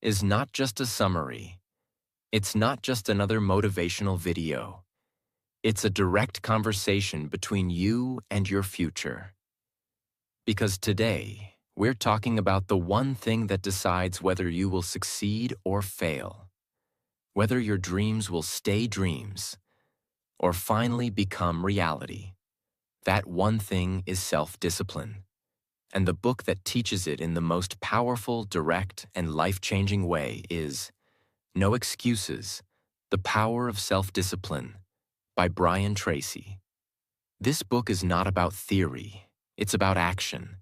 is not just a summary. It's not just another motivational video. It's a direct conversation between you and your future. Because today, we're talking about the one thing that decides whether you will succeed or fail, whether your dreams will stay dreams or finally become reality. That one thing is self-discipline, and the book that teaches it in the most powerful, direct, and life-changing way is No Excuses: The Power of Self-Discipline by Brian Tracy. This book is not about theory, it's about action.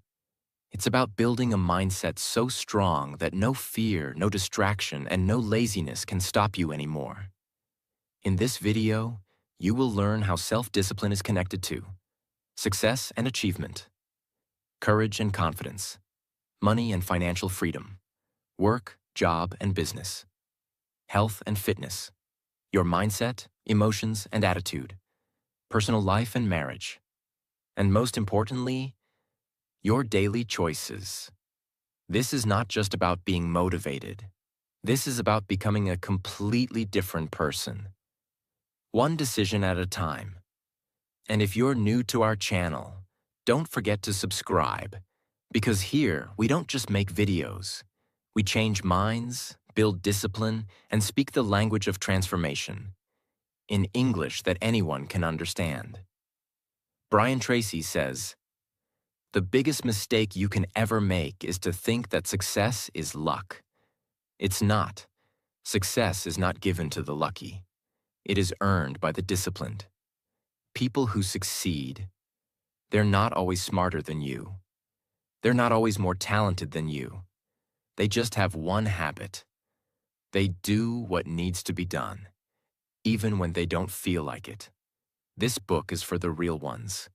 It's about building a mindset so strong that no fear, no distraction, and no laziness can stop you anymore. In this video, you will learn how self-discipline is connected to success and achievement, courage and confidence, money and financial freedom, work, job, and business, health and fitness, your mindset, emotions, and attitude, personal life and marriage, and most importantly, your daily choices. This is not just about being motivated. This is about becoming a completely different person, one decision at a time. And if you're new to our channel, don't forget to subscribe, because here we don't just make videos. We change minds, build discipline, and speak the language of transformation in English that anyone can understand. Brian Tracy says, "The biggest mistake you can ever make is to think that success is luck. It's not. Success is not given to the lucky. It is earned by the disciplined. People who succeed, they're not always smarter than you. They're not always more talented than you. They just have one habit. They do what needs to be done, even when they don't feel like it." This book is for the real ones,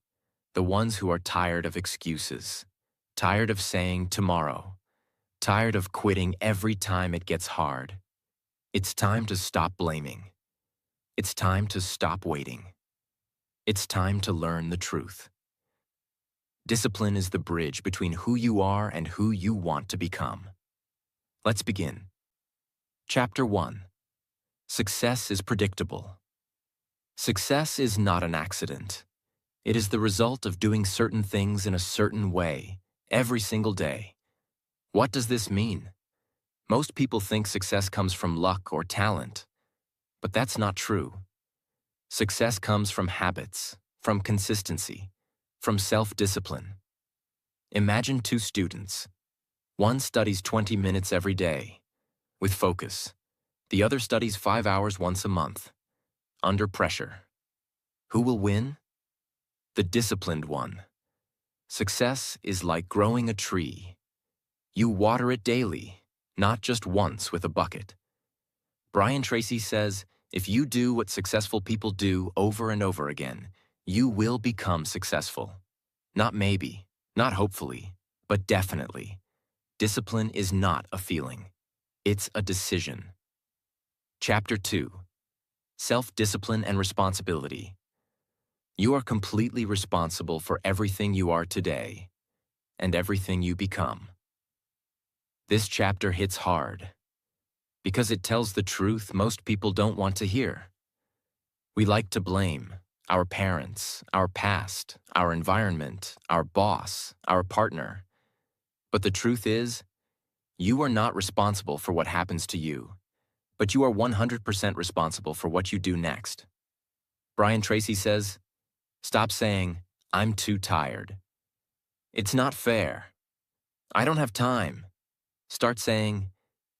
the ones who are tired of excuses, tired of saying tomorrow, tired of quitting every time it gets hard. It's time to stop blaming. It's time to stop waiting. It's time to learn the truth. Discipline is the bridge between who you are and who you want to become. Let's begin. Chapter 1. Success is predictable. Success is not an accident. It is the result of doing certain things in a certain way, every single day. What does this mean? Most people think success comes from luck or talent, but that's not true. Success comes from habits, from consistency, from self-discipline. Imagine two students. One studies 20 minutes every day, with focus. The other studies 5 hours once a month, under pressure. Who will win? The disciplined one. Success is like growing a tree. You water it daily, not just once with a bucket. Brian Tracy says, if you do what successful people do over and over again, you will become successful. Not maybe, not hopefully, but definitely. Discipline is not a feeling. It's a decision. Chapter 2. Self-discipline and responsibility. You are completely responsible for everything you are today and everything you become. This chapter hits hard because it tells the truth most people don't want to hear. We like to blame our parents, our past, our environment, our boss, our partner. But the truth is, you are not responsible for what happens to you, but you are 100% responsible for what you do next. Brian Tracy says, stop saying, "I'm too tired." "It's not fair." "I don't have time." Start saying,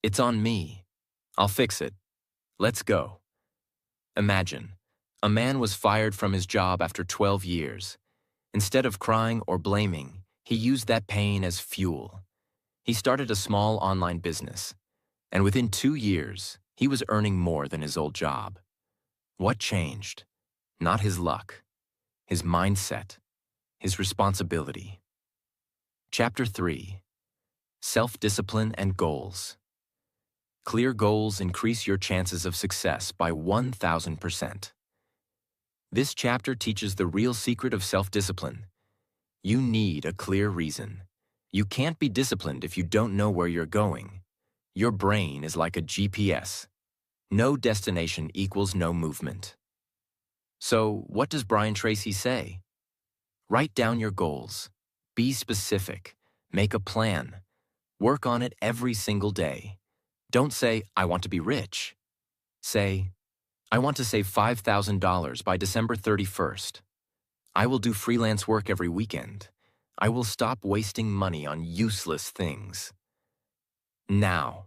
"It's on me. I'll fix it. Let's go." Imagine, a man was fired from his job after 12 years. Instead of crying or blaming, he used that pain as fuel. He started a small online business, and within 2 years, he was earning more than his old job. What changed? Not his luck, his mindset, his responsibility. Chapter 3. Self-discipline and goals. Clear goals increase your chances of success by 1,000%. This chapter teaches the real secret of self-discipline. You need a clear reason. You can't be disciplined if you don't know where you're going. Your brain is like a GPS. No destination equals no movement. So, what does Brian Tracy say? Write down your goals. Be specific. Make a plan. Work on it every single day. Don't say, I want to be rich. Say, I want to save $5,000 by December 31st. I will do freelance work every weekend. I will stop wasting money on useless things. Now,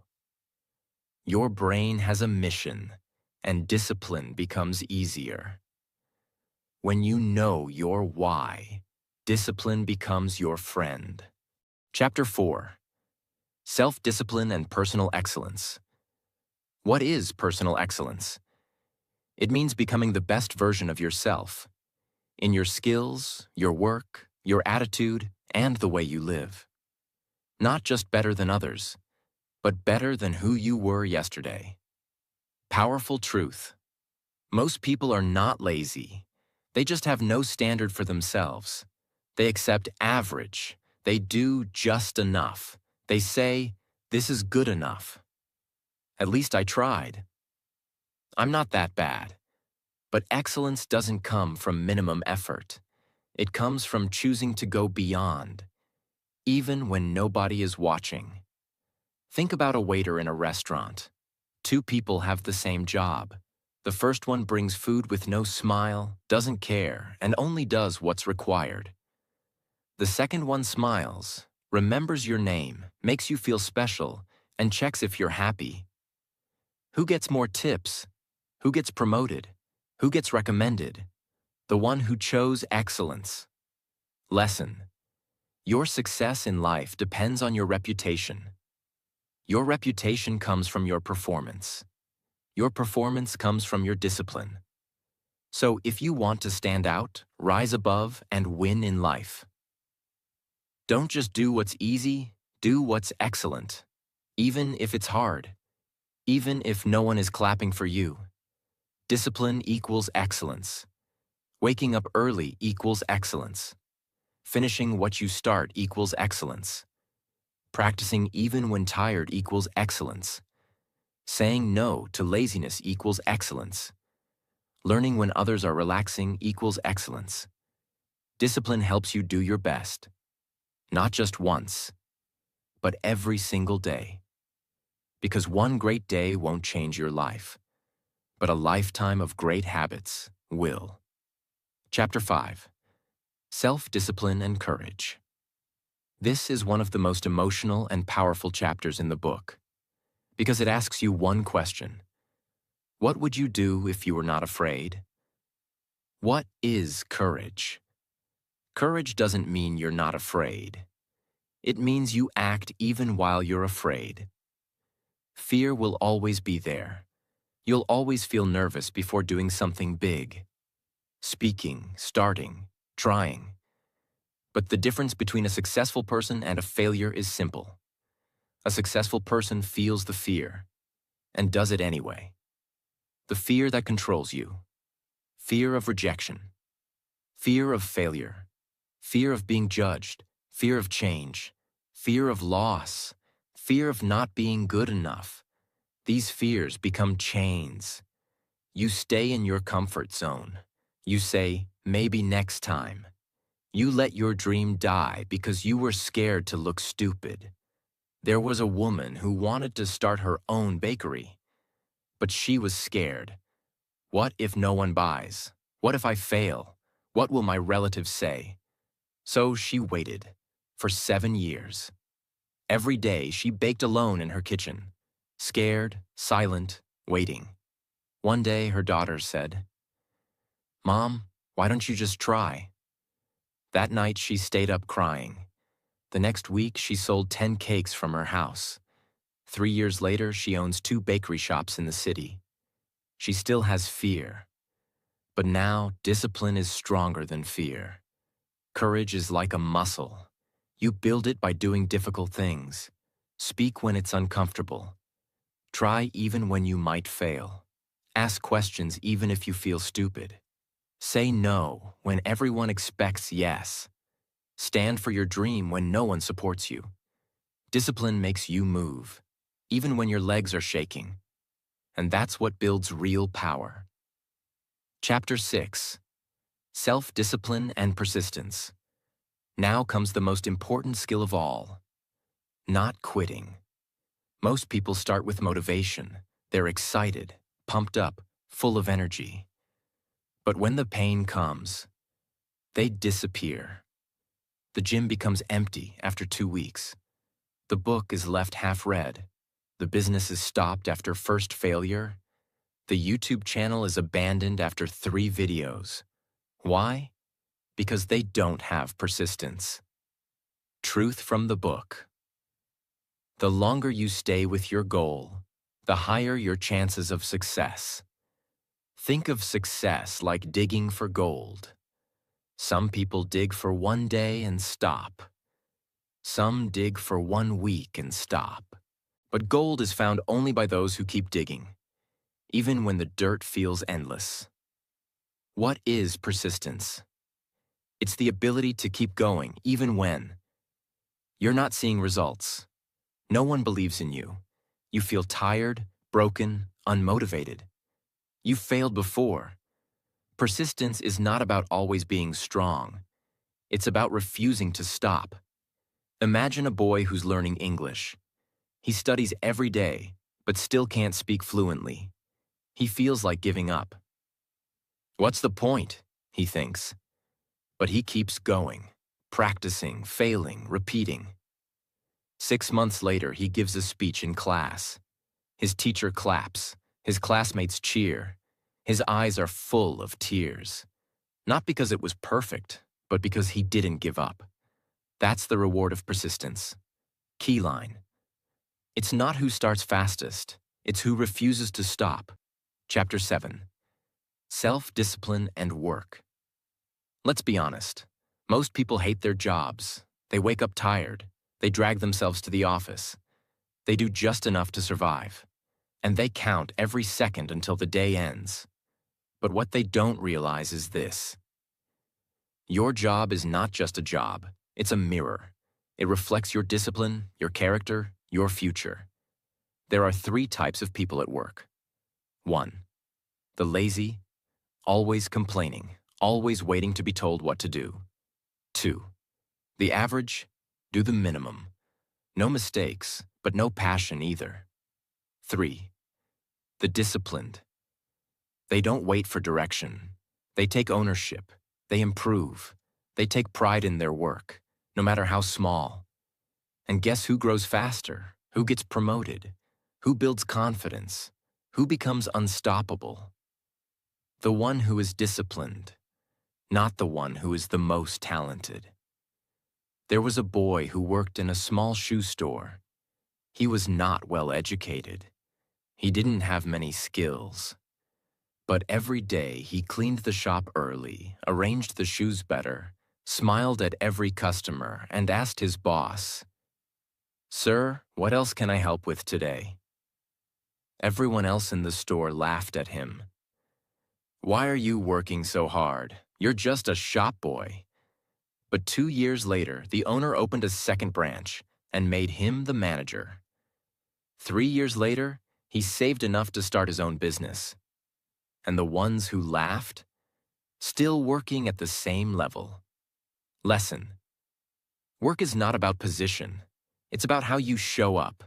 your brain has a mission, and discipline becomes easier. When you know your why, discipline becomes your friend. Chapter 4. Self-discipline and personal excellence. What is personal excellence? It means becoming the best version of yourself, in your skills, your work, your attitude, and the way you live. Not just better than others, but better than who you were yesterday. Powerful truth. Most people are not lazy. They just have no standard for themselves. They accept average. They do just enough. They say, this is good enough. At least I tried. I'm not that bad. But excellence doesn't come from minimum effort. It comes from choosing to go beyond, even when nobody is watching. Think about a waiter in a restaurant. Two people have the same job. The first one brings food with no smile, doesn't care, and only does what's required. The second one smiles, remembers your name, makes you feel special, and checks if you're happy. Who gets more tips? Who gets promoted? Who gets recommended? The one who chose excellence. Lesson. Your success in life depends on your reputation. Your reputation comes from your performance. Your performance comes from your discipline. So if you want to stand out, rise above, and win in life, don't just do what's easy, do what's excellent. Even if it's hard. Even if no one is clapping for you. Discipline equals excellence. Waking up early equals excellence. Finishing what you start equals excellence. Practicing even when tired equals excellence. Saying no to laziness equals excellence. Learning when others are relaxing equals excellence. Discipline helps you do your best. Not just once, but every single day. Because one great day won't change your life, but a lifetime of great habits will. Chapter 5. Self-discipline and courage. This is one of the most emotional and powerful chapters in the book, because it asks you one question. What would you do if you were not afraid? What is courage? Courage doesn't mean you're not afraid. It means you act even while you're afraid. Fear will always be there. You'll always feel nervous before doing something big. Speaking, starting, trying. But the difference between a successful person and a failure is simple. A successful person feels the fear and does it anyway. The fear that controls you. Fear of rejection. Fear of failure. Fear of being judged. Fear of change. Fear of loss. Fear of not being good enough. These fears become chains. You stay in your comfort zone. You say, maybe next time. You let your dream die because you were scared to look stupid. There was a woman who wanted to start her own bakery, but she was scared. What if no one buys? What if I fail? What will my relatives say? So she waited for 7 years. Every day she baked alone in her kitchen, scared, silent, waiting. One day her daughter said, "Mom, why don't you just try?" That night she stayed up crying. The next week she sold 10 cakes from her house. 3 years later she owns 2 bakery shops in the city. She still has fear. But now discipline is stronger than fear. Courage is like a muscle. You build it by doing difficult things. Speak when it's uncomfortable. Try even when you might fail. Ask questions even if you feel stupid. Say no when everyone expects yes. Stand for your dream when no one supports you. Discipline makes you move, even when your legs are shaking. And that's what builds real power. Chapter 6. Self-discipline and persistence. Now comes the most important skill of all: not quitting. Most people start with motivation. They're excited, pumped up, full of energy. But when the pain comes, they disappear. The gym becomes empty after 2 weeks. The book is left half-read. The business is stopped after first failure. The YouTube channel is abandoned after 3 videos. Why? Because they don't have persistence. Truth from the book. The longer you stay with your goal, the higher your chances of success. Think of success like digging for gold. Some people dig for 1 day and stop. Some dig for 1 week and stop. But gold is found only by those who keep digging, even when the dirt feels endless. What is persistence? It's the ability to keep going even when you're not seeing results. No one believes in you. You feel tired, broken, unmotivated. You've failed before. Persistence is not about always being strong. It's about refusing to stop. Imagine a boy who's learning English. He studies every day, but still can't speak fluently. He feels like giving up. What's the point? He thinks. But he keeps going, practicing, failing, repeating. 6 months later, he gives a speech in class. His teacher claps. His classmates cheer. His eyes are full of tears. Not because it was perfect, but because he didn't give up. That's the reward of persistence. Key line. It's not who starts fastest, it's who refuses to stop. Chapter 7. Self-discipline and work. Let's be honest. Most people hate their jobs. They wake up tired. They drag themselves to the office. They do just enough to survive. And they count every second until the day ends. But what they don't realize is this. Your job is not just a job. It's a mirror. It reflects your discipline, your character, your future. There are 3 types of people at work. 1. The lazy, always complaining, always waiting to be told what to do. 2. The average, do the minimum. No mistakes, but no passion either. 3. The disciplined. They don't wait for direction. They take ownership. They improve. They take pride in their work, no matter how small. And guess who grows faster? Who gets promoted? Who builds confidence? Who becomes unstoppable? The one who is disciplined, not the one who is the most talented. There was a boy who worked in a small shoe store. He was not well educated. He didn't have many skills. But every day he cleaned the shop early, arranged the shoes better, smiled at every customer, and asked his boss, "Sir, what else can I help with today?" Everyone else in the store laughed at him. "Why are you working so hard? You're just a shop boy." But 2 years later, the owner opened a second branch and made him the manager. 3 years later, he saved enough to start his own business. And the ones who laughed, still working at the same level. Lesson. Work is not about position. It's about how you show up,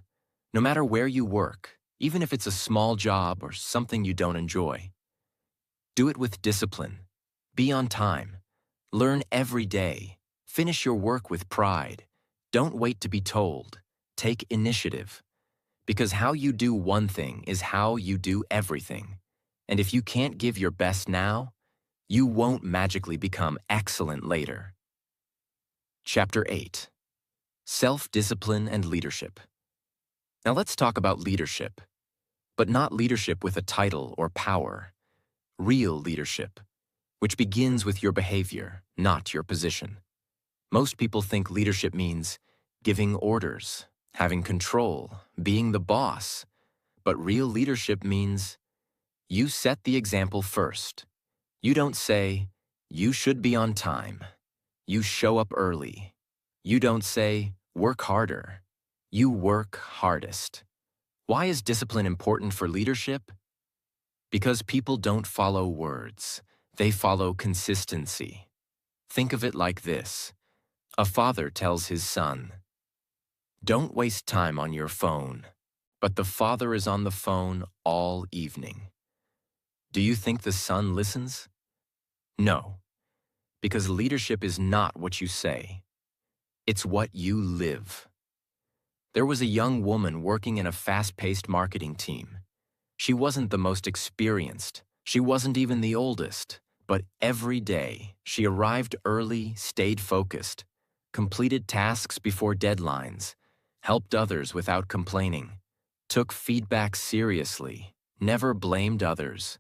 no matter where you work, even if it's a small job or something you don't enjoy. Do it with discipline. Be on time. Learn every day. Finish your work with pride. Don't wait to be told. Take initiative. Because how you do one thing is how you do everything. And if you can't give your best now, you won't magically become excellent later. Chapter 8. Self-discipline and leadership. Now let's talk about leadership, but not leadership with a title or power. Real leadership, which begins with your behavior, not your position. Most people think leadership means giving orders, having control, being the boss. But real leadership means you set the example first. You don't say, "You should be on time." You show up early. You don't say, "Work harder." You work hardest. Why is discipline important for leadership? Because people don't follow words. They follow consistency. Think of it like this. A father tells his son, "Don't waste time on your phone." But the father is on the phone all evening. Do you think the son listens? No, because leadership is not what you say. It's what you live. There was a young woman working in a fast-paced marketing team. She wasn't the most experienced. She wasn't even the oldest. But every day, she arrived early, stayed focused, completed tasks before deadlines, helped others without complaining, took feedback seriously, never blamed others.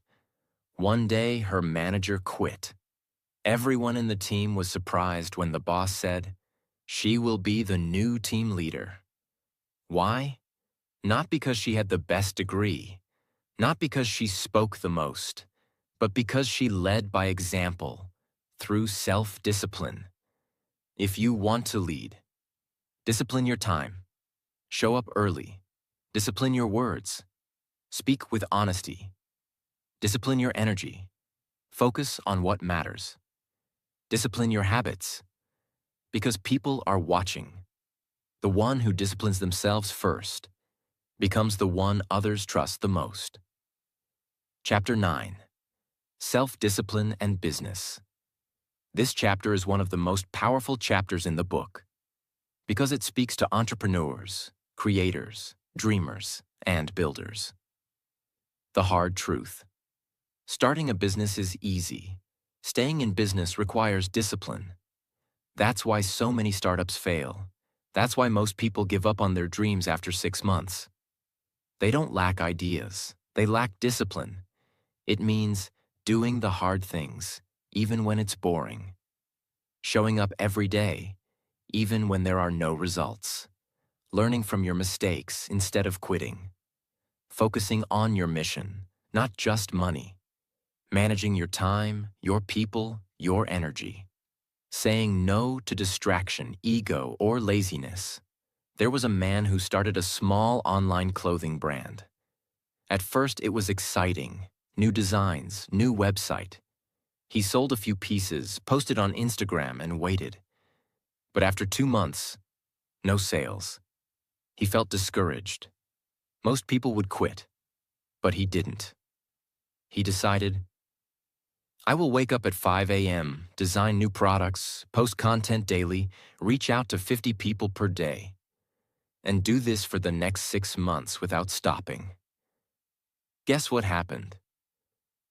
One day, her manager quit. Everyone in the team was surprised when the boss said, "She will be the new team leader." Why? Not because she had the best degree, not because she spoke the most, but because she led by example, through self-discipline. If you want to lead, discipline your time, show up early, discipline your words, speak with honesty, discipline your energy, focus on what matters, discipline your habits, because people are watching. The one who disciplines themselves first becomes the one others trust the most. Chapter 9. Self-Discipline and Business. This chapter is one of the most powerful chapters in the book because it speaks to entrepreneurs, creators, dreamers, and builders. The hard truth. Starting a business is easy. Staying in business requires discipline. That's why so many startups fail. That's why most people give up on their dreams after 6 months. They don't lack ideas. They lack discipline. It means doing the hard things, even when it's boring. Showing up every day, even when there are no results. Learning from your mistakes instead of quitting. Focusing on your mission, not just money. Managing your time, your people, your energy. Saying no to distraction, ego, or laziness. There was a man who started a small online clothing brand. At first, it was exciting. New designs, new website. He sold a few pieces, posted on Instagram, and waited. But after 2 months, no sales. He felt discouraged. Most people would quit, but he didn't. He decided, "I will wake up at 5 a.m., design new products, post content daily, reach out to 50 people per day, and do this for the next 6 months without stopping." Guess what happened?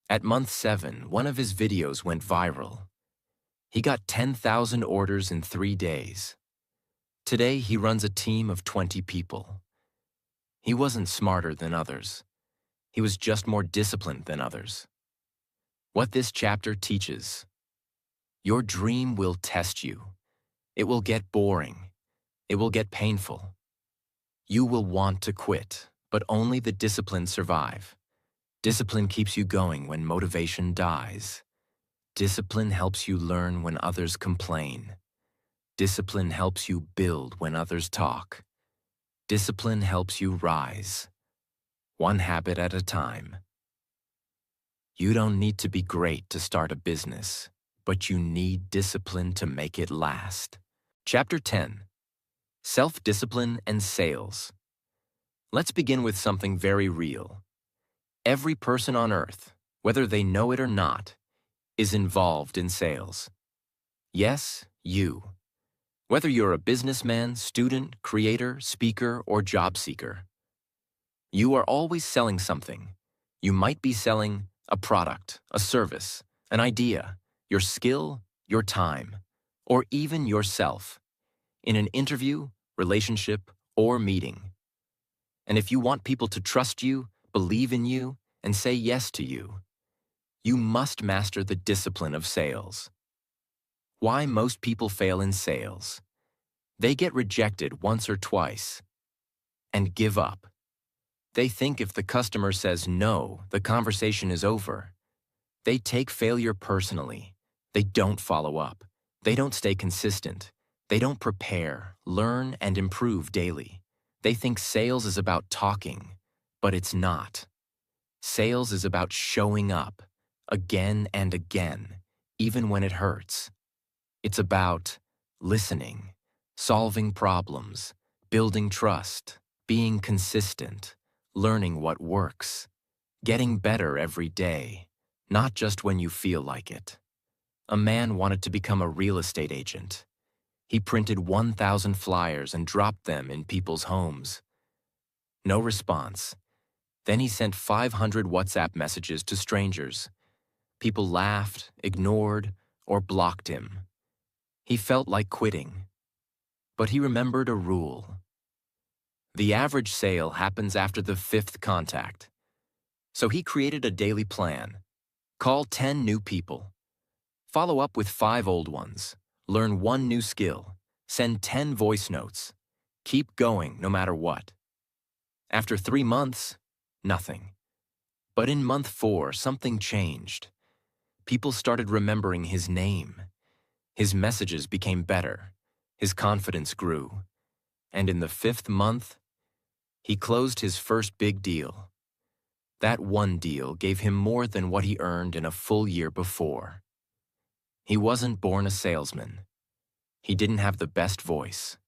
At month 7, one of his videos went viral. He got 10,000 orders in 3 days. Today, he runs a team of 20 people. He wasn't smarter than others. He was just more disciplined than others. What this chapter teaches: your dream will test you. It will get boring. It will get painful. You will want to quit, but only the disciplined survive. Discipline keeps you going when motivation dies. Discipline helps you learn when others complain. Discipline helps you build when others talk. Discipline helps you rise, one habit at a time. You don't need to be great to start a business, but you need discipline to make it last. Chapter 10. Self-Discipline and Sales. Let's begin with something very real. Every person on earth, whether they know it or not, is involved in sales. Yes, you. Whether you're a businessman, student, creator, speaker, or job seeker. You are always selling something. You might be selling a product, a service, an idea, your skill, your time, or even yourself, in an interview, relationship, or meeting. And if you want people to trust you, believe in you, and say yes to you, you must master the discipline of sales. Why most people fail in sales? They get rejected once or twice and give up. They think if the customer says no, the conversation is over. They take failure personally. They don't follow up. They don't stay consistent. They don't prepare, learn, and improve daily. They think sales is about talking, But it's not. Sales is about showing up again and again, even when it hurts. It's about listening, solving problems, building trust, being consistent, learning what works, getting better every day, not just when you feel like it. A man wanted to become a real estate agent. He printed 1,000 flyers and dropped them in people's homes. No response. Then he sent 500 WhatsApp messages to strangers. People laughed, ignored, or blocked him. He felt like quitting. But he remembered a rule. The average sale happens after the 5th contact. So he created a daily plan. Call 10 new people. Follow up with 5 old ones. Learn 1 new skill. Send 10 voice notes. Keep going no matter what. After 3 months, nothing. But in month 4, something changed. People started remembering his name. His messages became better. His confidence grew. And in the 5th month, he closed his first big deal. That one deal gave him more than what he earned in a full year before. He wasn't born a salesman. He didn't have the best voice.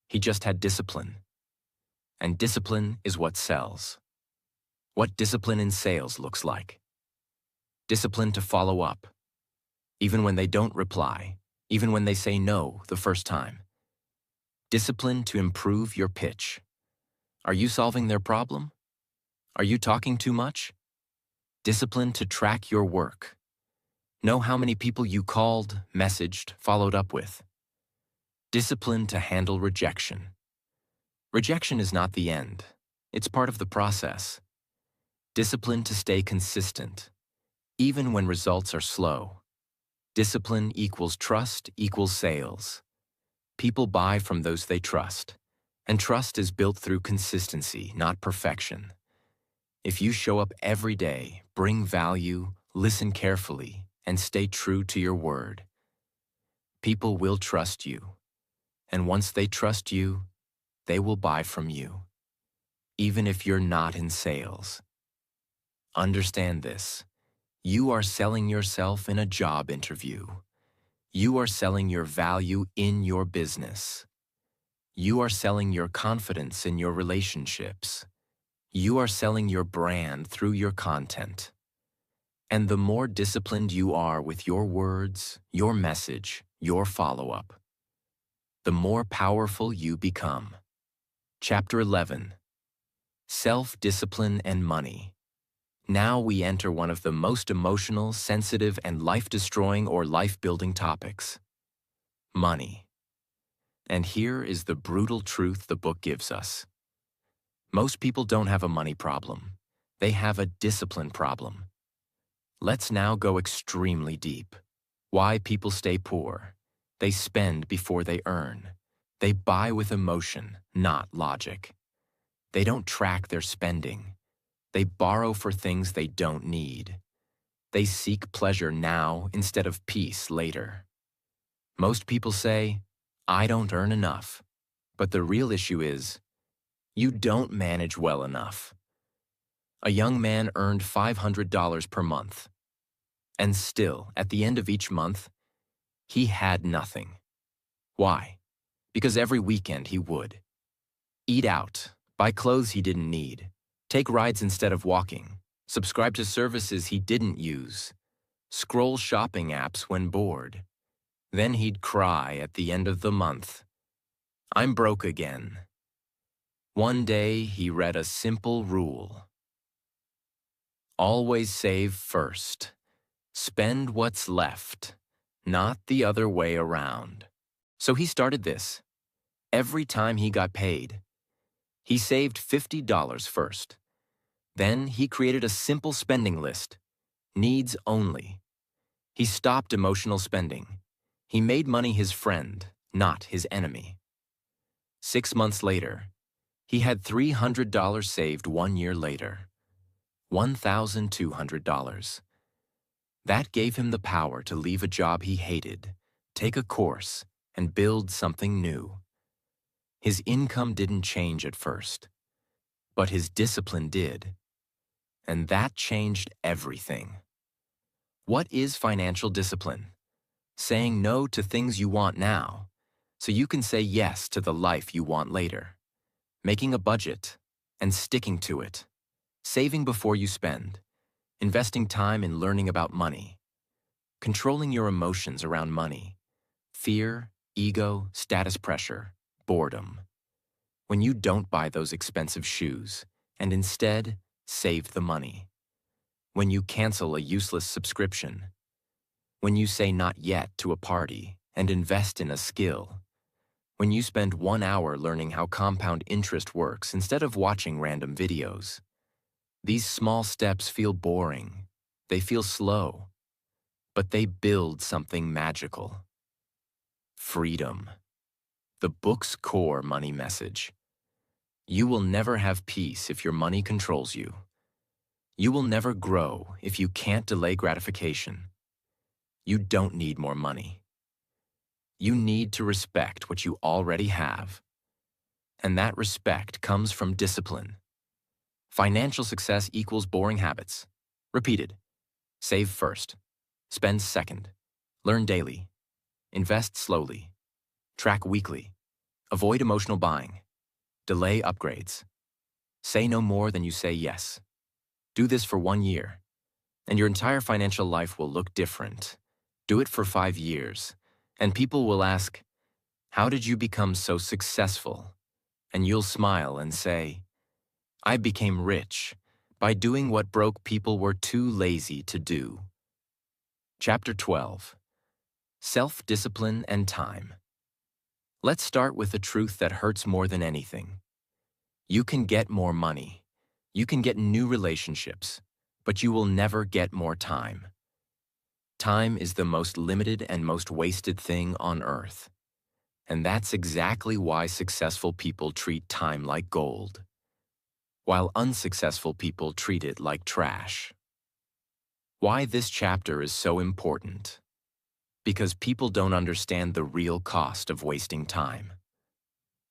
He just had discipline. And discipline is what sells. What discipline in sales looks like. Discipline to follow up, even when they don't reply, even when they say no the first time. Discipline to improve your pitch. Are you solving their problem? Are you talking too much? Discipline to track your work. Know how many people you called, messaged, followed up with. Discipline to handle rejection. Rejection is not the end. It's part of the process. Discipline to stay consistent, even when results are slow. Discipline equals trust equals sales. People buy from those they trust, and trust is built through consistency, not perfection. If you show up every day, bring value, listen carefully, and stay true to your word, people will trust you. And once they trust you, they will buy from you, even if you're not in sales. Understand this. You are selling yourself in a job interview. You are selling your value in your business. You are selling your confidence in your relationships. You are selling your brand through your content. And the more disciplined you are with your words, your message, your follow-up, the more powerful you become. Chapter 11. Self-discipline and money. Now we enter one of the most emotional, sensitive, and life-destroying or life-building topics: money. And here is the brutal truth the book gives us. Most people don't have a money problem. They have a discipline problem. Let's now go extremely deep. Why people stay poor. They spend before they earn. They buy with emotion, not logic. They don't track their spending. They borrow for things they don't need. They seek pleasure now instead of peace later. Most people say, I don't earn enough. But the real issue is, you don't manage well enough. A young man earned $500 per month. And still, at the end of each month, he had nothing. Why? Because every weekend he would eat out, buy clothes he didn't need, take rides instead of walking, subscribe to services he didn't use, scroll shopping apps when bored. Then he'd cry at the end of the month, I'm broke again. One day he read a simple rule. Always save first. Spend what's left, not the other way around. So he started this. Every time he got paid, he saved $50 first. Then he created a simple spending list, needs only. He stopped emotional spending. He made money his friend, not his enemy. 6 months later, he had $300 saved 1 year later. $1,200. That gave him the power to leave a job he hated, take a course, and build something new. His income didn't change at first, but his discipline did. And that changed everything. What is financial discipline? Saying no to things you want now, so you can say yes to the life you want later. Making a budget and sticking to it. Saving before you spend. Investing time in learning about money. Controlling your emotions around money. Fear, ego, status pressure, boredom. When you don't buy those expensive shoes and instead save the money. When you cancel a useless subscription. When you say not yet to a party and invest in a skill. When you spend 1 hour learning how compound interest works instead of watching random videos. These small steps feel boring. They feel slow. But they build something magical. Freedom. The book's core money message. You will never have peace if your money controls you. You will never grow if you can't delay gratification. You don't need more money. You need to respect what you already have. And that respect comes from discipline. Financial success equals boring habits. Repeated. Save first. Spend second. Learn daily. Invest slowly. Track weekly. Avoid emotional buying. Delay upgrades. Say no more than you say yes. Do this for 1 year, and your entire financial life will look different. Do it for 5 years, and people will ask, "How did you become so successful?" And you'll smile and say, "I became rich by doing what broke people were too lazy to do." Chapter 12. Self-discipline and time. Let's start with a truth that hurts more than anything. You can get more money. You can get new relationships, but you will never get more time. Time is the most limited and most wasted thing on earth. And that's exactly why successful people treat time like gold, while unsuccessful people treat it like trash. Why this chapter is so important? Because people don't understand the real cost of wasting time.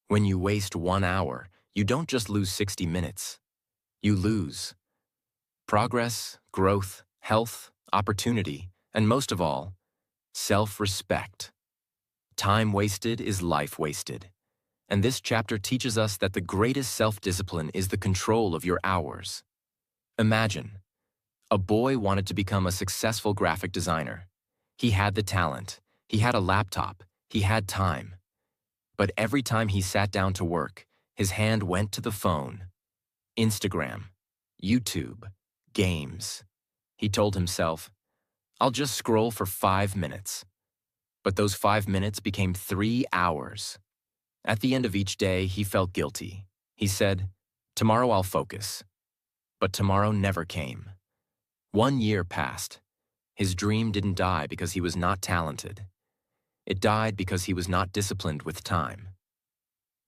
When you waste 1 hour, you don't just lose 60 minutes. You lose progress, growth, health, opportunity, and most of all, self-respect. Time wasted is life wasted. And this chapter teaches us that the greatest self-discipline is the control of your hours. Imagine, a boy wanted to become a successful graphic designer. He had the talent, he had a laptop, he had time. But every time he sat down to work, his hand went to the phone. Instagram, YouTube, games. He told himself, "I'll just scroll for 5 minutes." But those 5 minutes became 3 hours. At the end of each day, he felt guilty. He said, "Tomorrow I'll focus." But tomorrow never came. 1 year passed. His dream didn't die because he was not talented. It died because he was not disciplined with time.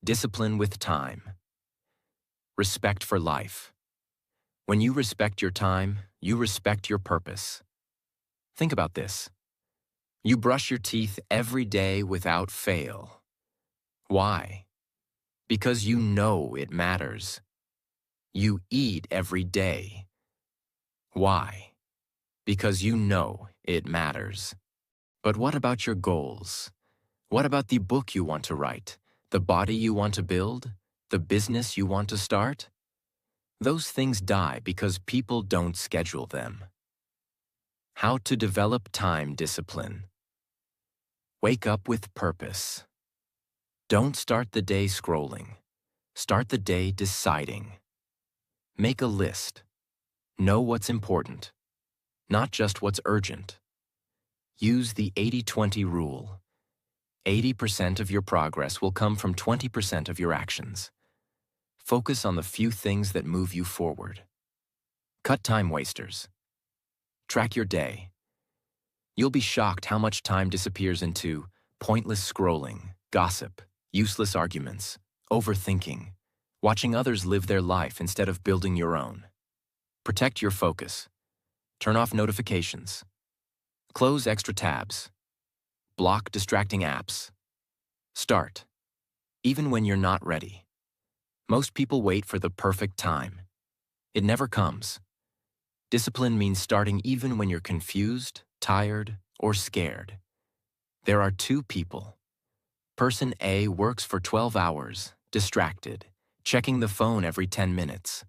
Discipline with time. Respect for life. When you respect your time, you respect your purpose. Think about this. You brush your teeth every day without fail. Why? Because you know it matters. You eat every day. Why? Because you know it matters. But what about your goals? What about the book you want to write, the body you want to build, the business you want to start? Those things die because people don't schedule them. How to develop time discipline. Wake up with purpose. Don't start the day scrolling. Start the day deciding. Make a list. Know what's important, not just what's urgent. Use the 80-20 rule. 80% of your progress will come from 20% of your actions. Focus on the few things that move you forward. Cut time wasters. Track your day. You'll be shocked how much time disappears into pointless scrolling, gossip, useless arguments, overthinking, watching others live their life instead of building your own. Protect your focus. Turn off notifications. Close extra tabs. Block distracting apps. Start, even when you're not ready. Most people wait for the perfect time. It never comes. Discipline means starting even when you're confused, tired, or scared. There are two people. Person A works for 12 hours, distracted, checking the phone every 10 minutes.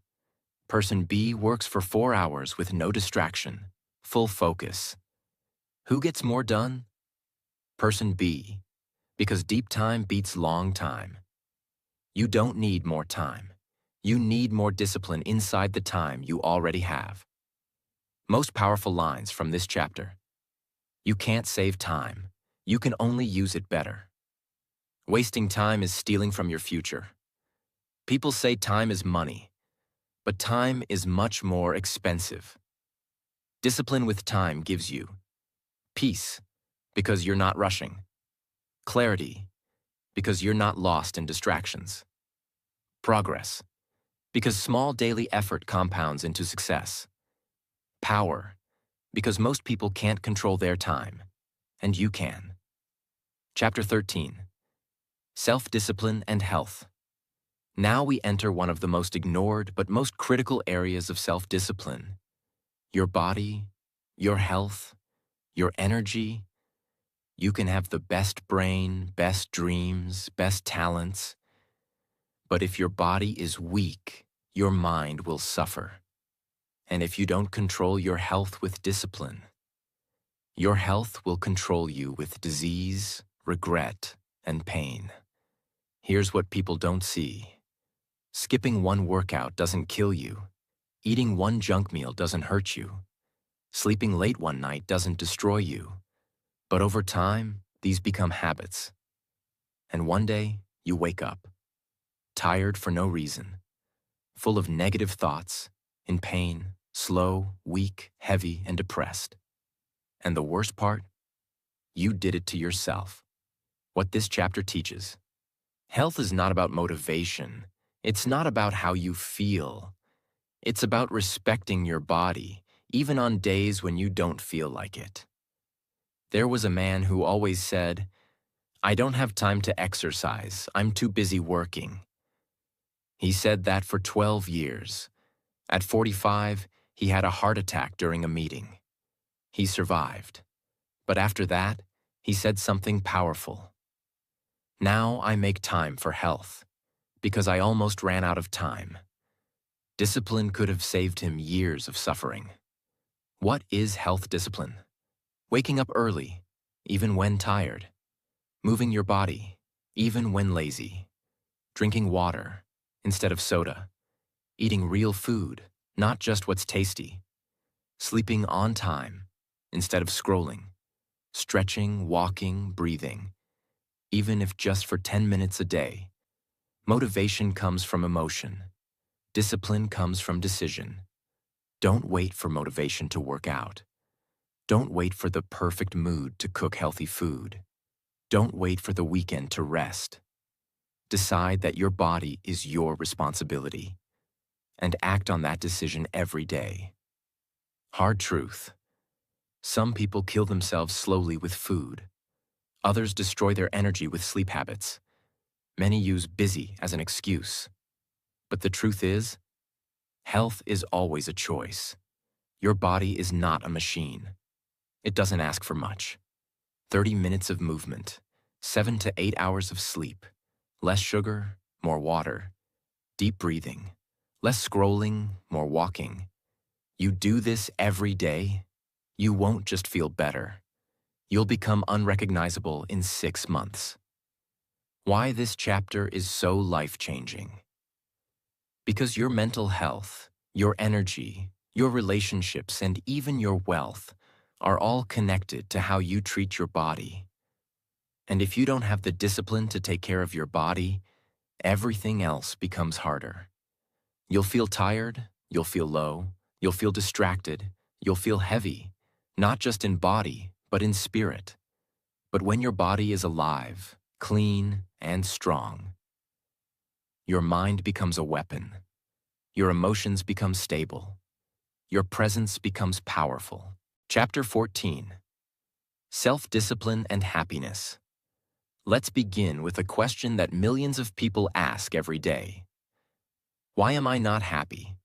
Person B works for 4 hours with no distraction, full focus. Who gets more done? Person B, because deep time beats long time. You don't need more time. You need more discipline inside the time you already have. Most powerful lines from this chapter. You can't save time. You can only use it better. Wasting time is stealing from your future. People say time is money, but time is much more expensive. Discipline with time gives you peace, because you're not rushing. Clarity, because you're not lost in distractions. Progress, because small daily effort compounds into success. Power, because most people can't control their time, and you can. Chapter 13. Self-discipline and health. Now we enter one of the most ignored but most critical areas of self-discipline. Your body, your health, your energy. You can have the best brain, best dreams, best talents. But if your body is weak, your mind will suffer. And if you don't control your health with discipline, your health will control you with disease, regret, and pain. Here's what people don't see. Skipping one workout doesn't kill you. Eating one junk meal doesn't hurt you. Sleeping late one night doesn't destroy you. But over time, these become habits. And one day, you wake up, tired for no reason, full of negative thoughts, in pain, slow, weak, heavy, and depressed. And the worst part? You did it to yourself. What this chapter teaches. Health is not about motivation. It's not about how you feel. It's about respecting your body, even on days when you don't feel like it. There was a man who always said, "I don't have time to exercise. I'm too busy working." He said that for 12 years. At 45, he had a heart attack during a meeting. He survived. But after that, he said something powerful. "Now I make time for health, because I almost ran out of time." Discipline could have saved him years of suffering. What is health discipline? Waking up early, even when tired. Moving your body, even when lazy. Drinking water instead of soda. Eating real food, not just what's tasty. Sleeping on time instead of scrolling. Stretching, walking, breathing. Even if just for 10 minutes a day. Motivation comes from emotion. Discipline comes from decision. Don't wait for motivation to work out. Don't wait for the perfect mood to cook healthy food. Don't wait for the weekend to rest. Decide that your body is your responsibility, and act on that decision every day. Hard truth. Some people kill themselves slowly with food. Others destroy their energy with sleep habits. Many use busy as an excuse. But the truth is, health is always a choice. Your body is not a machine. It doesn't ask for much. 30 minutes of movement, 7 to 8 hours of sleep, less sugar, more water, deep breathing, less scrolling, more walking. You do this every day, you won't just feel better. You'll become unrecognizable in 6 months. Why this chapter is so life-changing. Because your mental health, your energy, your relationships, and even your wealth are all connected to how you treat your body. And if you don't have the discipline to take care of your body, everything else becomes harder. You'll feel tired, you'll feel low, you'll feel distracted, you'll feel heavy, not just in body, but in spirit. But when your body is alive, clean, and strong, your mind becomes a weapon. Your emotions become stable. Your presence becomes powerful. Chapter 14. Self-discipline and happiness. Let's begin with a question that millions of people ask every day. Why am I not happy?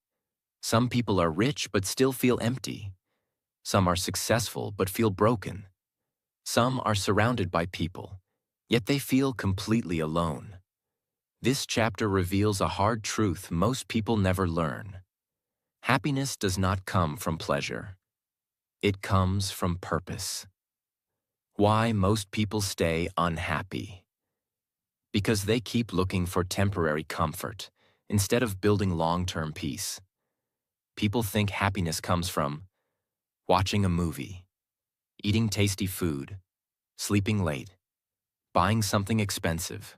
Some people are rich but still feel empty. Some are successful but feel broken. Some are surrounded by people, yet they feel completely alone. This chapter reveals a hard truth most people never learn. Happiness does not come from pleasure. It comes from purpose. Why most people stay unhappy? Because they keep looking for temporary comfort instead of building long-term peace. People think happiness comes from watching a movie, eating tasty food, sleeping late, buying something expensive,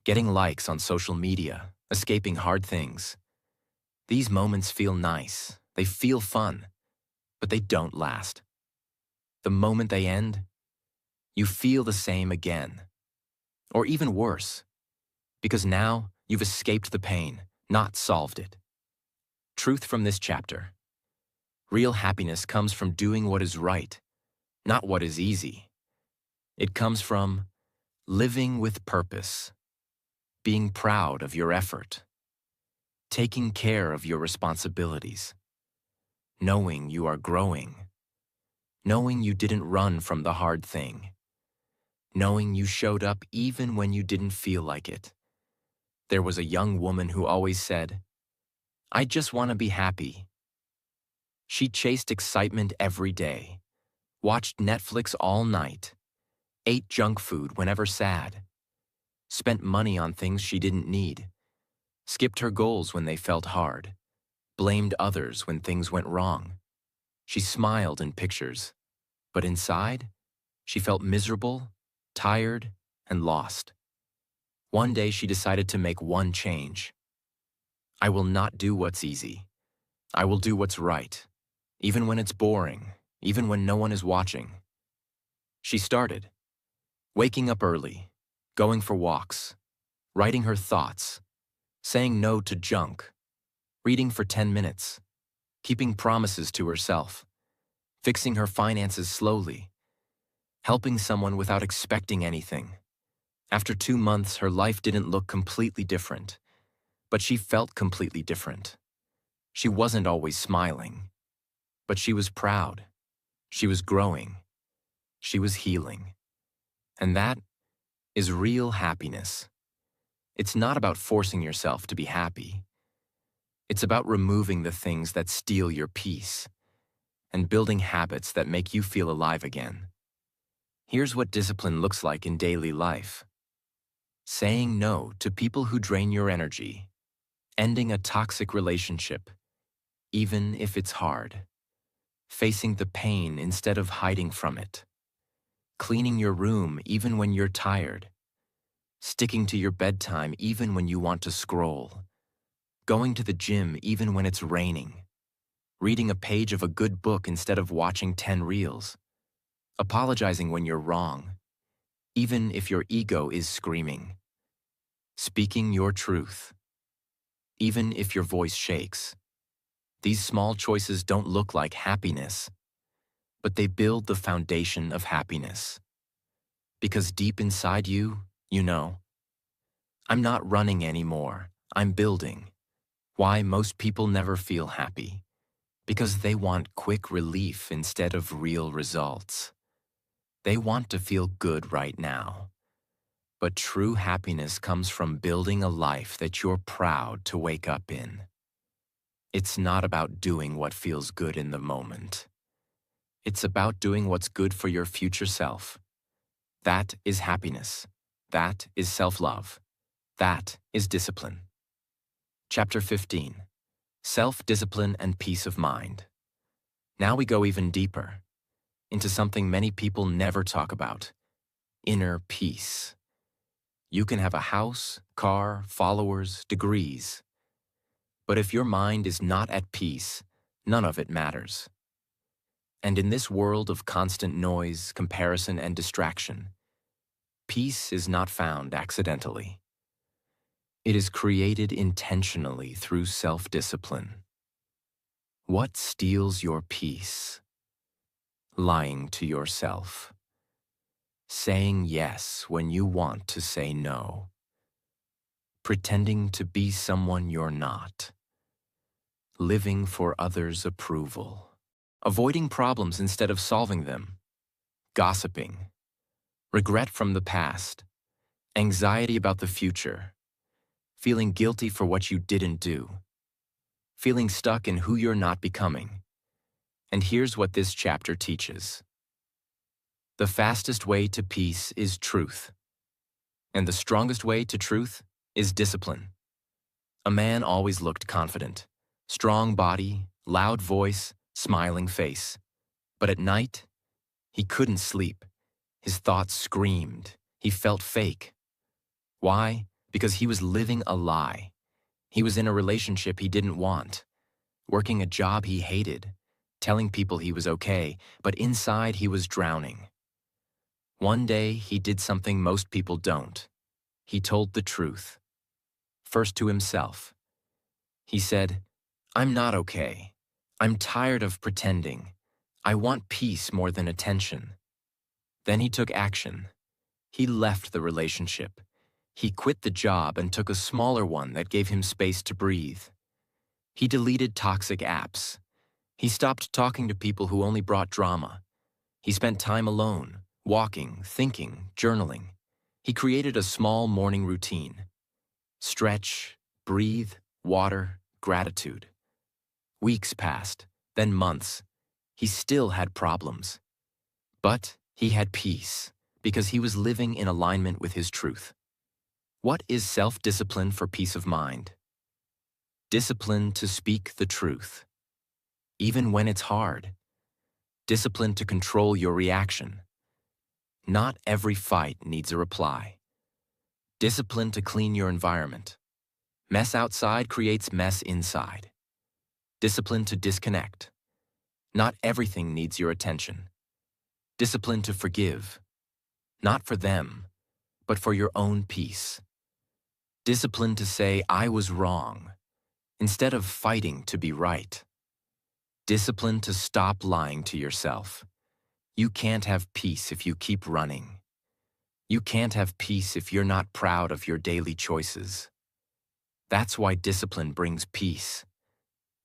getting likes on social media, escaping hard things. These moments feel nice, they feel fun, but they don't last. The moment they end, you feel the same again. Or even worse, because now you've escaped the pain, not solved it. Truth from this chapter. Real happiness comes from doing what is right, not what is easy. It comes from living with purpose, being proud of your effort, taking care of your responsibilities, knowing you are growing, knowing you didn't run from the hard thing, knowing you showed up even when you didn't feel like it. There was a young woman who always said, "I just want to be happy." She chased excitement every day, watched Netflix all night, ate junk food whenever sad, spent money on things she didn't need, skipped her goals when they felt hard, blamed others when things went wrong. She smiled in pictures, but inside, she felt miserable, tired, and lost. One day she decided to make one change. I will not do what's easy. I will do what's right, even when it's boring, even when no one is watching. She started, waking up early, going for walks, writing her thoughts, saying no to junk, reading for 10 minutes, keeping promises to herself, fixing her finances slowly, helping someone without expecting anything. After 2 months, her life didn't look completely different, but she felt completely different. She wasn't always smiling, but she was proud. She was growing. She was healing. And that is real happiness. It's not about forcing yourself to be happy. It's about removing the things that steal your peace and building habits that make you feel alive again. Here's what discipline looks like in daily life. Saying no to people who drain your energy. Ending a toxic relationship, even if it's hard. Facing the pain instead of hiding from it. Cleaning your room even when you're tired. Sticking to your bedtime even when you want to scroll. Going to the gym even when it's raining. Reading a page of a good book instead of watching 10 reels. Apologizing when you're wrong, even if your ego is screaming. Speaking your truth, even if your voice shakes. These small choices don't look like happiness, but they build the foundation of happiness. Because deep inside you, you know, I'm not running anymore, I'm building. Why most people never feel happy? Because they want quick relief instead of real results. They want to feel good right now. But true happiness comes from building a life that you're proud to wake up in. It's not about doing what feels good in the moment. It's about doing what's good for your future self. That is happiness. That is self-love. That is discipline. Chapter 15. Self-discipline and peace of mind. Now we go even deeper, into something many people never talk about: inner peace. You can have a house, car, followers, degrees. But if your mind is not at peace, none of it matters. And in this world of constant noise, comparison, and distraction, peace is not found accidentally. It is created intentionally through self-discipline. What steals your peace? Lying to yourself. Saying yes when you want to say no. pretending to be someone you're not, living for others' approval, avoiding problems instead of solving them, gossiping, regret from the past, anxiety about the future, feeling guilty for what you didn't do, feeling stuck in who you're not becoming. And here's what this chapter teaches. The fastest way to peace is truth, and the strongest way to truth is discipline. A man always looked confident, strong body, loud voice, smiling face. But at night, he couldn't sleep. His thoughts screamed. He felt fake. Why? Because he was living a lie. He was in a relationship he didn't want, working a job he hated, telling people he was okay, but inside he was drowning. One day, he did something most people don't. He told the truth. First to himself. He said, "I'm not okay. I'm tired of pretending. I want peace more than attention." Then he took action. He left the relationship. He quit the job and took a smaller one that gave him space to breathe. He deleted toxic apps. He stopped talking to people who only brought drama. He spent time alone, walking, thinking, journaling. He created a small morning routine. Stretch, breathe, water, gratitude. Weeks passed, then months. He still had problems. But he had peace because he was living in alignment with his truth. What is self-discipline for peace of mind? Discipline to speak the truth, even when it's hard. Discipline to control your reaction. Not every fight needs a reply. Discipline to clean your environment. Mess outside creates mess inside. Discipline to disconnect. Not everything needs your attention. Discipline to forgive. Not for them, but for your own peace. Discipline to say, "I was wrong," instead of fighting to be right. Discipline to stop lying to yourself. You can't have peace if you keep running. You can't have peace if you're not proud of your daily choices. That's why discipline brings peace.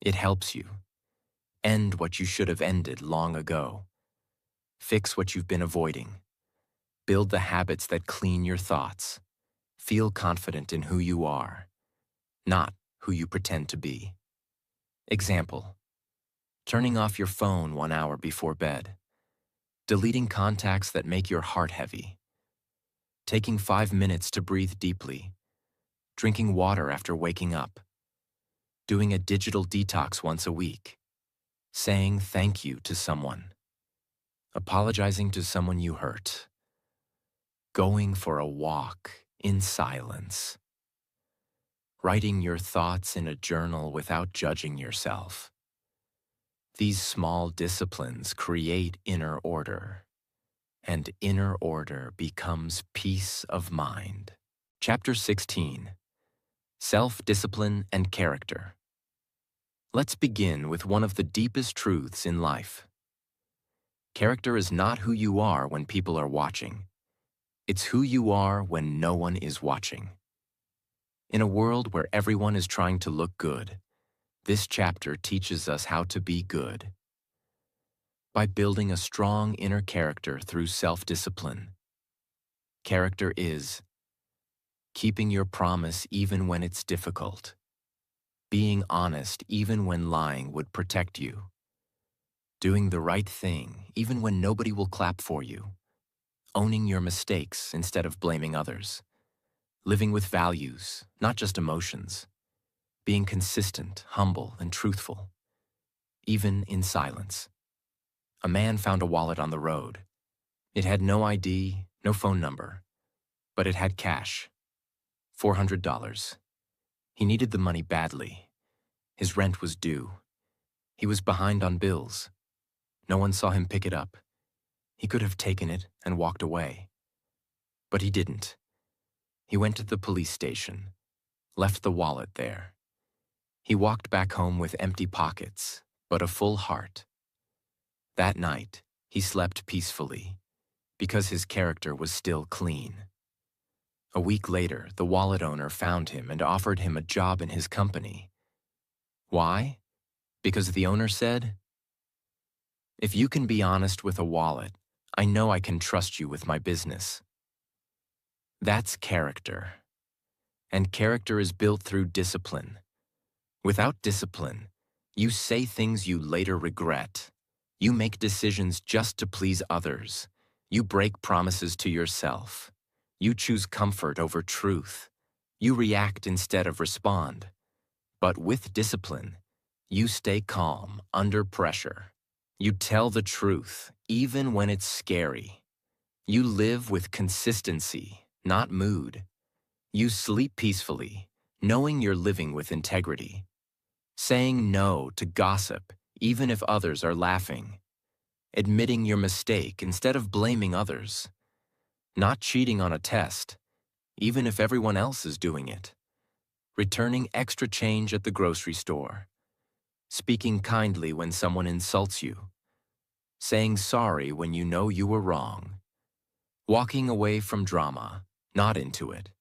It helps you end what you should have ended long ago. Fix what you've been avoiding. Build the habits that clean your thoughts. Feel confident in who you are, not who you pretend to be. Example: turning off your phone 1 hour before bed. Deleting contacts that make your heart heavy. Taking 5 minutes to breathe deeply. Drinking water after waking up. Doing a digital detox once a week. Saying thank you to someone. Apologizing to someone you hurt. Going for a walk in silence. Writing your thoughts in a journal without judging yourself. These small disciplines create inner order, and inner order becomes peace of mind. Chapter 16. Self-discipline and character. Let's begin with one of the deepest truths in life. Character is not who you are when people are watching. It's who you are when no one is watching. In a world where everyone is trying to look good, this chapter teaches us how to be good. By building a strong inner character through self-discipline. Character is keeping your promise even when it's difficult, being honest even when lying would protect you, doing the right thing even when nobody will clap for you, owning your mistakes instead of blaming others, living with values, not just emotions, being consistent, humble, and truthful, even in silence. A man found a wallet on the road. It had no ID, no phone number, but it had cash, $400. He needed the money badly. His rent was due. He was behind on bills. No one saw him pick it up. He could have taken it and walked away. But he didn't. He went to the police station, left the wallet there. He walked back home with empty pockets, but a full heart. That night, he slept peacefully, because his character was still clean. A week later, the wallet owner found him and offered him a job in his company. Why? Because the owner said, "If you can be honest with a wallet, I know I can trust you with my business." That's character. And character is built through discipline. Without discipline, you say things you later regret. You make decisions just to please others. You break promises to yourself. You choose comfort over truth. You react instead of respond. But with discipline, you stay calm under pressure. You tell the truth, even when it's scary. You live with consistency, not mood. You sleep peacefully, knowing you're living with integrity. Saying no to gossip, even if others are laughing. Admitting your mistake instead of blaming others. Not cheating on a test, even if everyone else is doing it. Returning extra change at the grocery store. Speaking kindly when someone insults you. Saying sorry when you know you were wrong. Walking away from drama, not into it.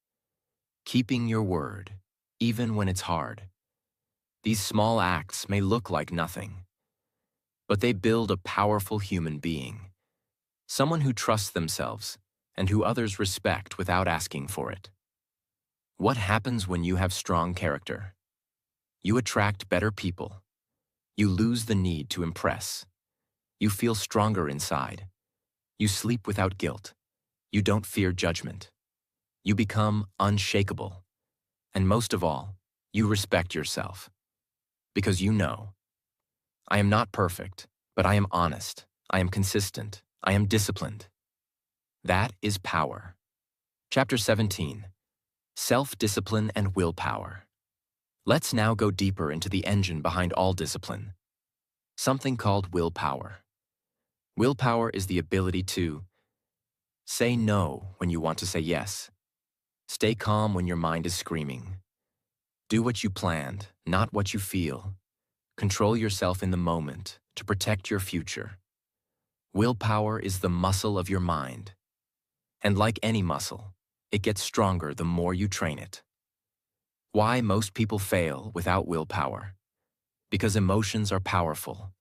Keeping your word, even when it's hard. These small acts may look like nothing, but they build a powerful human being. Someone who trusts themselves and who others respect without asking for it. What happens when you have strong character? You attract better people. You lose the need to impress. You feel stronger inside. You sleep without guilt. You don't fear judgment. You become unshakable. And most of all, you respect yourself. Because you know, I am not perfect, but I am honest. I am consistent. I am disciplined. That is power. Chapter 17. Self-discipline and willpower. Let's now go deeper into the engine behind all discipline. Something called willpower. Willpower is the ability to say no when you want to say yes. Stay calm when your mind is screaming. Do what you planned, not what you feel. Control yourself in the moment to protect your future. Willpower is the muscle of your mind. And like any muscle, it gets stronger the more you train it. Why most people fail without willpower? Because emotions are powerful.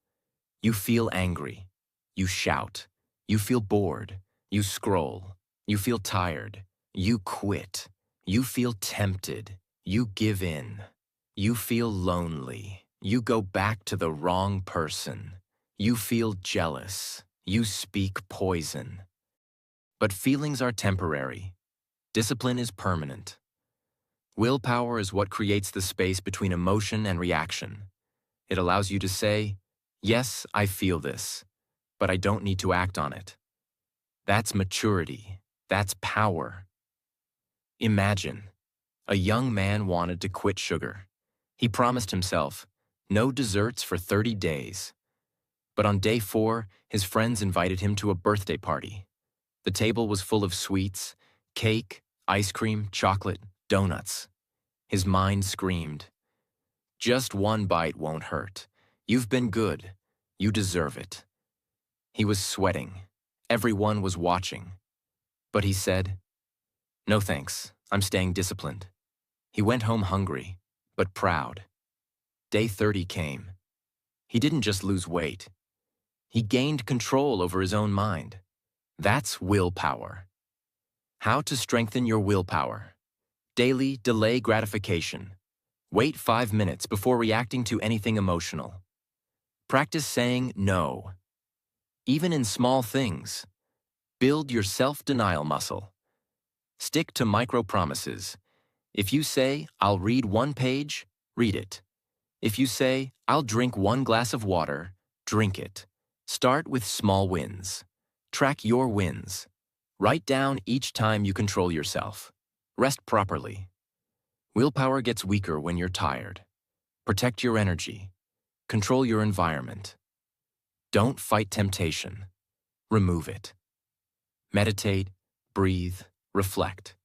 You feel angry. You shout. You feel bored. You scroll. You feel tired. You quit. You feel tempted. You give in. You feel lonely. You go back to the wrong person. You feel jealous. You speak poison. But feelings are temporary. Discipline is permanent. Willpower is what creates the space between emotion and reaction. It allows you to say, yes, I feel this, but I don't need to act on it. That's maturity. That's power. Imagine, a young man wanted to quit sugar. He promised himself, no desserts for 30 days. But on day 4, his friends invited him to a birthday party. The table was full of sweets, cake, ice cream, chocolate, donuts. His mind screamed, just one bite won't hurt. You've been good. You deserve it. He was sweating. Everyone was watching. But he said, no thanks, I'm staying disciplined. He went home hungry, but proud. Day 30 came. He didn't just lose weight. He gained control over his own mind. That's willpower. How to strengthen your willpower. Daily delay gratification. Wait 5 minutes before reacting to anything emotional. Practice saying no. Even in small things. Build your self-denial muscle. Stick to micro-promises. If you say, I'll read 1 page, read it. If you say, I'll drink 1 glass of water, drink it. Start with small wins. Track your wins. Write down each time you control yourself. Rest properly. Willpower gets weaker when you're tired. Protect your energy. Control your environment. Don't fight temptation. Remove it. Meditate, breathe, reflect.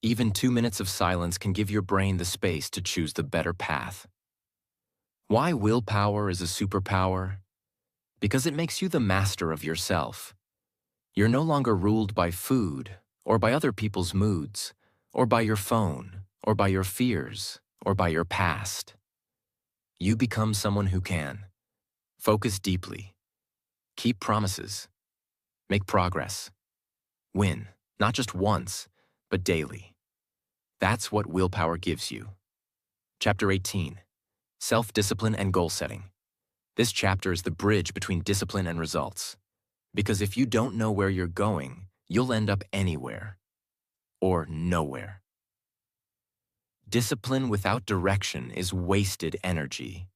Even 2 minutes of silence can give your brain the space to choose the better path. Why willpower is a superpower? Because it makes you the master of yourself. You're no longer ruled by food or by other people's moods or by your phone, or by your fears, or by your past. You become someone who can. Focus deeply. Keep promises. Make progress. Win, not just once, but daily. That's what willpower gives you. Chapter 18, Self-Discipline and Goal Setting. This chapter is the bridge between discipline and results. Because if you don't know where you're going, you'll end up anywhere or nowhere. Discipline without direction is wasted energy.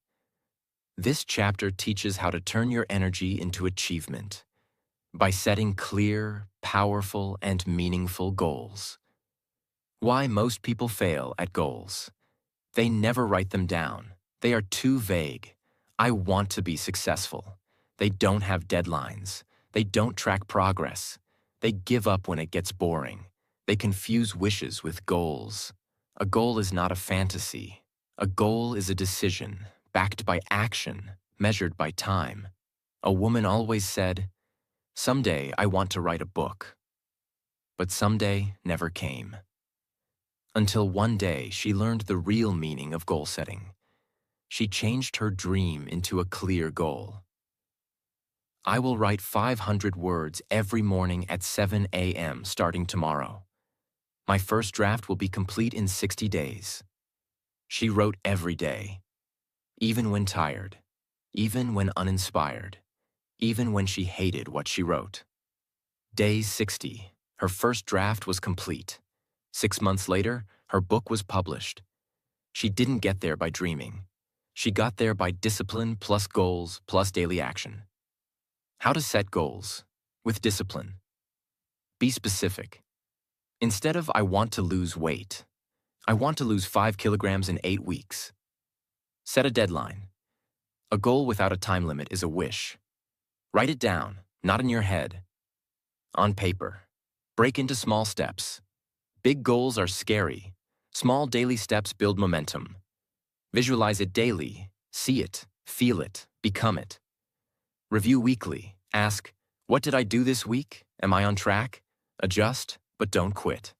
This chapter teaches how to turn your energy into achievement by setting clear, powerful, and meaningful goals. Why most people fail at goals. They never write them down. They are too vague. I want to be successful. They don't have deadlines. They don't track progress. They give up when it gets boring. They confuse wishes with goals. A goal is not a fantasy. A goal is a decision, backed by action, measured by time. A woman always said, "Someday I want to write a book." But someday never came. Until one day she learned the real meaning of goal setting. She changed her dream into a clear goal. I will write 500 words every morning at 7 a.m. starting tomorrow. My first draft will be complete in 60 days. She wrote every day, even when tired, even when uninspired, even when she hated what she wrote. Day 60, her first draft was complete. 6 months later, her book was published. She didn't get there by dreaming. She got there by discipline plus goals plus daily action. How to set goals with discipline. Be specific. Instead of "I want to lose weight," "I want to lose 5 kilograms in 8 weeks." Set a deadline. A goal without a time limit is a wish. Write it down, not in your head. On paper. Break into small steps. Big goals are scary. Small daily steps build momentum. Visualize it daily. See it, feel it, become it. Review weekly. Ask, what did I do this week? Am I on track? Adjust, but don't quit.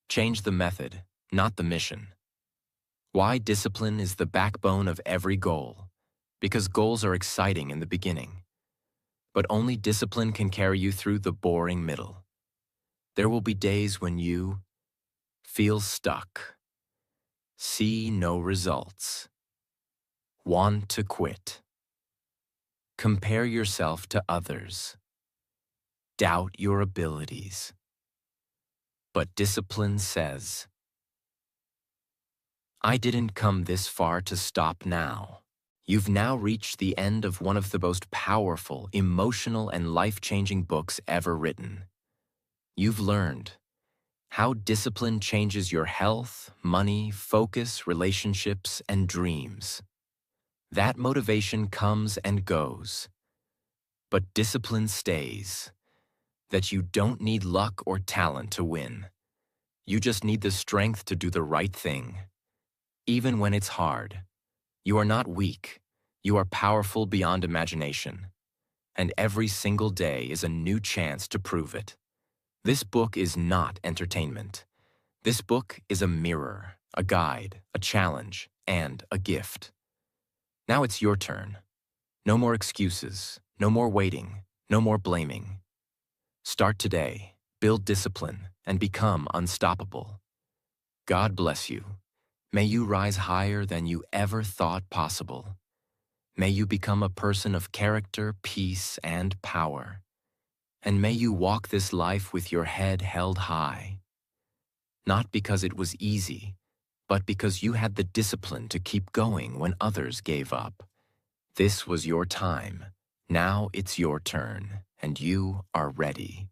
Change the method, not the mission. Why discipline is the backbone of every goal. Because goals are exciting in the beginning. But only discipline can carry you through the boring middle. There will be days when you feel stuck, see no results, want to quit. Compare yourself to others. Doubt your abilities. But discipline says, I didn't come this far to stop now. You've now reached the end of one of the most powerful, emotional, and life-changing books ever written. You've learned how discipline changes your health, money, focus, relationships, and dreams. That motivation comes and goes, but discipline stays. That you don't need luck or talent to win. You just need the strength to do the right thing. Even when it's hard, you are not weak. You are powerful beyond imagination. And every single day is a new chance to prove it. This book is not entertainment. This book is a mirror, a guide, a challenge, and a gift. Now it's your turn. No more excuses, no more waiting, no more blaming. Start today, build discipline, and become unstoppable. God bless you. May you rise higher than you ever thought possible. May you become a person of character, peace, and power. And may you walk this life with your head held high. Not because it was easy, but because you had the discipline to keep going when others gave up. This was your time. Now it's your turn, and you are ready.